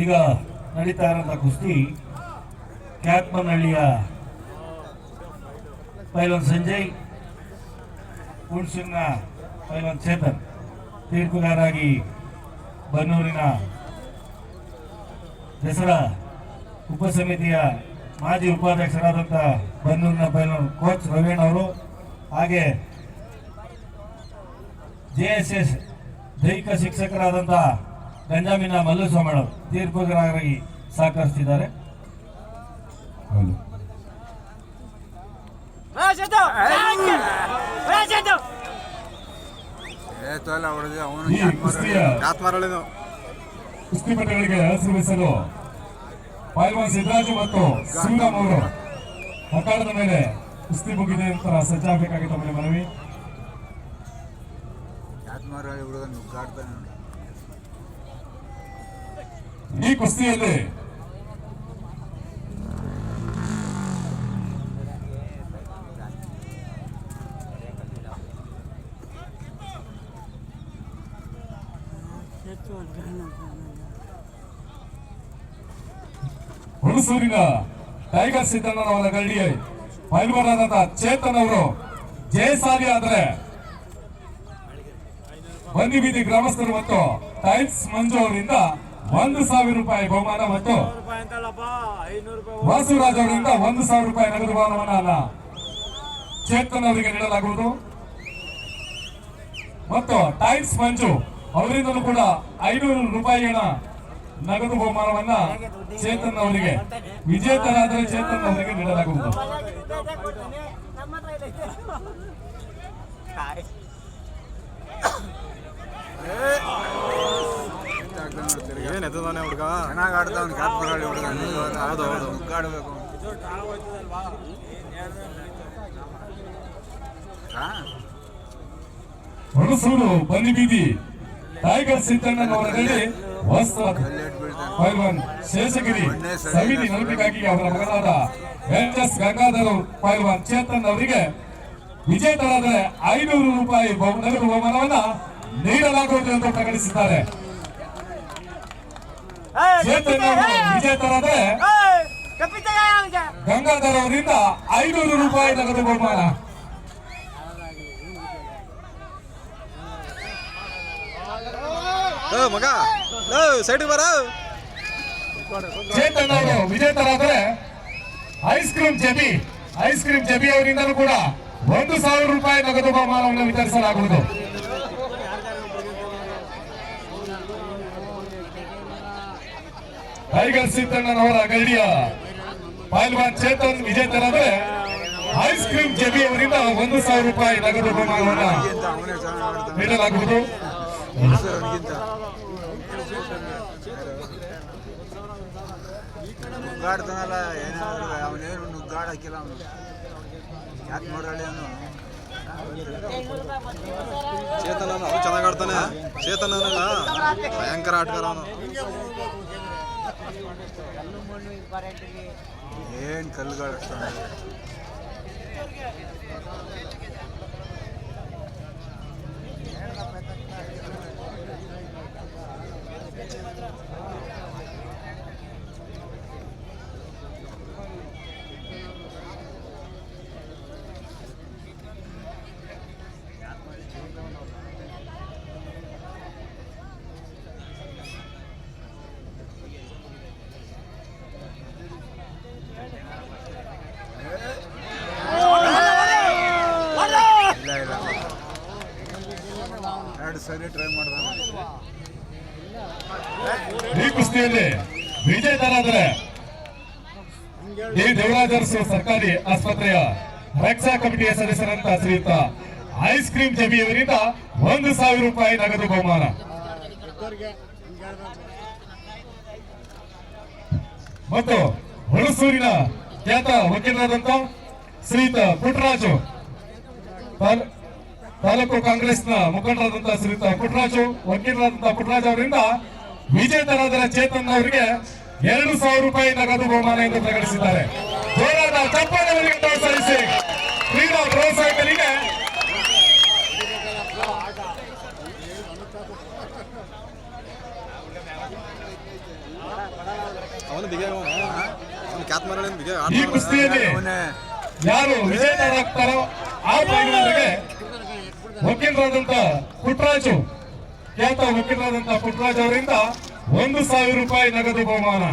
ಈಗ ನಡೀತಾ ಇರೋಂಥ ಕುಸ್ತಿ ಕ್ಯಾತ್ಮನಹಳ್ಳಿಯ ಪೈಲ್ವಾನ್ ಸಂಜಯ್, ಹುಣಸೂರಿನ ಪೈಲ್ವಾನ್ ಚೇತನ್, ತೀರ್ಪುಗಾರಾಗಿ ಬನ್ನೂರಿನ ದಸರಾ ಉಪಸಮಿತಿಯ ಮಾಜಿ ಉಪಾಧ್ಯಕ್ಷರಾದಂಥ ಬನ್ನೂರಿನ ಪೈಲ್ವಾನ್ ಕೋಚ್ ರವೀಣ್ ಅವರು, ಹಾಗೆ JSS ದೈಹಿಕ ಶಿಕ್ಷಕರಾದಂಥ ಗಂಜಾಮಿನ ಮಲ್ಲುಸ್ವಾಮಿ ತೀರ್ಪುಗಾರರಾಗಿ ಸಹಕರಿಸುತ್ತಿದ್ದಾರೆ. ಕುಸ್ತಿಪಟುಗಳಿಗೆ ಹೆಸರಿಸಲು ಪೈಲ್ವಾನ್ ಸಿದ್ದರಾಜು ಮತ್ತು ಸಿಂಗಂ ಅವರು ಅಖಾಡದ ಮೇಲೆ ಕುಸ್ತಿ ಮುಗಿದ ನಂತರ ಸಜ್ಜಾಗಬೇಕಾಗಿ ತಮ್ಮಲ್ಲಿ ಮನವಿ. ಈ ಕುಸ್ತಿಯಲ್ಲಿ ಹುಣಸೂರಿನ ಟೈಗರ್ ಸಿದ್ದಣ್ಣನವರ ಗಳ್ಳಿ ಪೈಲ್ವಾನರಾದ ಚೇತನ್ ಅವರು ಜಯಶಾಲಿ ಆದರೆ ಬನ್ನಿ ಬೀದಿ ಗ್ರಾಮಸ್ಥರು ಮತ್ತು ಟೈಲ್ಸ್ ಮಂಜು ಅವರಿಂದ 1,000 ರೂಪಾಯಿ ಬಹುಮಾನ ಮತ್ತು ವಾಸುರಾಜ್ ಅವರಿಂದ 1,000 ರೂಪಾಯಿ ನಗದು ಬಹುಮಾನವನ್ನ ಚೇತನ್ ಅವರಿಗೆ ನೀಡಲಾಗುವುದು ಮತ್ತು ಟೈಲ್ಸ್ ಮಂಜು ಅವರಿಂದಲೂ ಕೂಡ 500 ರೂಪಾಯಿಗಳ ನಗದು ಬಹುಮಾನವನ್ನ ಚೇತನ್ ಅವರಿಗೆ, ವಿಜೇತರಾದರೆ ಚೇತನ್ ಅವರಿಗೆ ನೀಡಲಾಗುವುದು. ಏನ್ ಹುಡುಗ ಚೆನ್ನಾಗಿ ಆಡ್ತಾವ್ನು, ಕ್ಯಾತ್ಮನಹಳ್ಳಿ ಹುಡುಗ. ಹೌದು ಹೌದು, ಮುಗ್ಗಾಡ್ಬೇಕು. ಹುಣಸೂರು ಬನ್ನಿ ಬೀದಿ ಟೈಗರ್ ಸಿದ್ದಣ್ಣನವರಲ್ಲಿ ಪೈಲ್ವಾನ್ ಶೇಷಗಿರಿ ಸಮಿತಿ ನಲುಪಿಗಾಗಿ ಅವರ ಮಗನಾದ HS ಗಂಗಾಧರ್ ಪೈಲ್ವಾನ್ ಚೇತನ್ ಅವರಿಗೆ ವಿಜೇತರಾದರೆ 500 ರೂಪಾಯಿ ನಗದು ಬಹುಮಾನವನ್ನ ನೀಡಲಾಗುವುದು ಎಂದು ಪ್ರಕಟಿಸಿದ್ದಾರೆ. ಚೇತನ್ ಅವರು ವಿಜೇತರಾದರೆ ಗಂಗಾಧರ್ ಅವರಿಂದ 500 ರೂಪಾಯಿ ನಗದು ಬಹುಮಾನ. ಮಗ ಸೈಡ್ ಬರ. ಚೇತನ್ ಅವರು ವಿಜೇತರಾದರೆ ಐಸ್ ಕ್ರೀಮ್ ಜಬಿ ಅವರಿಂದಲೂ ಕೂಡ 1,000 ರೂಪಾಯಿ ನಗದು ಬಹುಮಾನವನ್ನು ವಿತರಿಸಲಾಗುವುದು. ಟೈಗರ್ ಸಿದ್ದಣ್ಣನವರ ಗಳ್ಳಿಯ ಪೈಲ್ವಾನ್ ಚೇತನ್ ವಿಜೇತರಾದರೆ ಐಸ್ ಕ್ರೀಮ್ ಜಬಿ ಅವರಿಂದ 1,000 ರೂಪಾಯಿ ನಗದು ಬಹುಮಾನವನ್ನು ನೀಡಲಾಗುವುದು. ನುಗ್ಗಾಡ್ತಾನಲ್ಲ, ಏನಾದ್ರು ಅವನೇನು ನುಗ್ಗಾಡಕ್ಕಿಲ್ಲ. ಅವನು ಯಾಕೆ ನೋಡಲಿ, ಅವನು ಚೇತನ ಅದು ಚೆನ್ನಾಗಿ ಆಡ್ತಾನೆ. ಚೇತನ ಭಯಂಕರ ಆಟಗಾರ ಅವನು. ಏನ್ ಕಲ್ಲುಗಾಡ್ತಾನೆ. ಸರಿ ಟ್ರೈ ಮಾಡಿದ. ಈ ಕುಸ್ತಿಯಲ್ಲಿ ವಿಜೇತರಾದರೆ ದೇವರಾಜ ಸರ್ಕಾರಿ ಆಸ್ಪತ್ರೆಯ ರಕ್ಷಾ ಕಮಿಟಿಯ ಸದಸ್ಯರಂತ ಶ್ರೀಯುತ ಐಸ್ ಕ್ರೀಮ್ ಜಬಿ ಅವರಿಂದ 1,000 ರೂಪಾಯಿ ನಗದು ಬಹುಮಾನ ಮತ್ತು ಹುಣಸೂರಿನ ಖ್ಯಾತ ವಕೀಲರಾದಂತ ಶ್ರೀಯುತ ಪುಟ್ಟರಾಜು, ತಾಲೂಕು ಕಾಂಗ್ರೆಸ್ನ ಮುಖಂಡರಾದಂತಹ ಶ್ರೀಯುತ ಪುಟ್ಟರಾಜು, ವಕೀಲರಾದಂತಹ ಪುಟ್ಟರಾಜು ಅವರಿಂದ ವಿಜೇತರಾದ ಚೇತನ್ ಅವರಿಗೆ 2,000 ರೂಪಾಯಿ ನಗದು ಬಹುಮಾನ ಎಂದು ಪ್ರಕಟಿಸಿದ್ದಾರೆ. ಜೋರಾದ ಚಪ್ಪಾಳೆ ಸಲ್ಲಿಸಿ ಕ್ರೀಡಾ ಈ ಕುಸ್ತಿಯಲ್ಲಿ ಯಾರು ವಿಜೇತರಾಗ್ತಾರೋ ಆ ಪೈಲ್ವಾನರಿಗೆ ವಕೀಲರಾದಂತ ಪುಟ್ಟರಾಜು, ಖ್ಯಾತ ವಕೀಲರಾದಂತ ಪುಟ್ಟರಾಜ್ ಅವರಿಂದ 1,000 ರೂಪಾಯಿ ನಗದು ಬಹುಮಾನ.